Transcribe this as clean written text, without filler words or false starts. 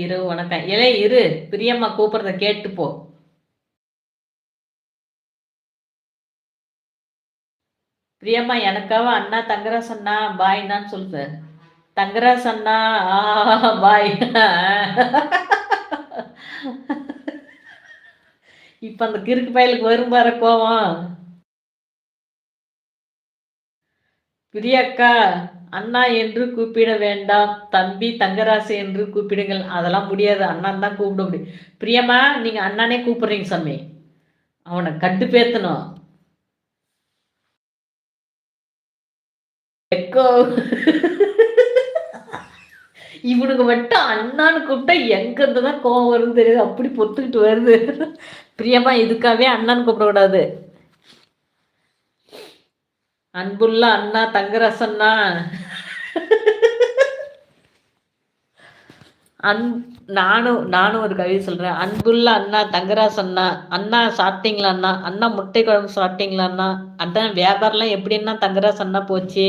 இரவு வணக்கம். இரு. பிரியம்மா கூப்பிடுறத கேட்டு போ. பிரியம்மா எனக்காக அண்ணா தங்கராஜ் அண்ணா பாய்னான்னு சொல்லு. தங்கராஜ் அண்ணா பாய். இப்ப அந்த கிறுக்கு பயலுக்கு வரும் பாரு கோவம். பிரியாக்கா அண்ணா என்று கூப்பிட வேண்டாம், தம்பி தங்கராசு என்று கூப்பிடுங்கள். அதெல்லாம் முடியாது, அண்ணன் தான் கூப்பிட முடியும். பிரியம்மா நீங்க அண்ணனே கூப்பிடுறீங்க சாமி. அவனை கட்டுப்பேத்தணும். எக்கோ இவனுக்கு மட்டும் அண்ணான்னு கூப்பிட்டா எங்க இருந்துதான் கோவம் வரும்னு தெரியுது, அப்படி பொத்துக்கிட்டு வருது. பிரியம்மா இதுக்காகவே அண்ணான்னு கூப்பிடக்கூடாது. அன்புள்ள அண்ணா தங்கரசண்ணா. நானும் ஒரு கவிதை சொல்றேன். அன்புள்ள அண்ணா தங்கராஜ் அண்ணா, அண்ணா சாப்பிட்டீங்களா அண்ணா, அண்ணா முட்டை குழம்பு சாப்பிட்டீங்களா அண்ணா, அதான் வியாபாரம்லாம் எப்படின்னா தங்கராஜ் அண்ணா போச்சு.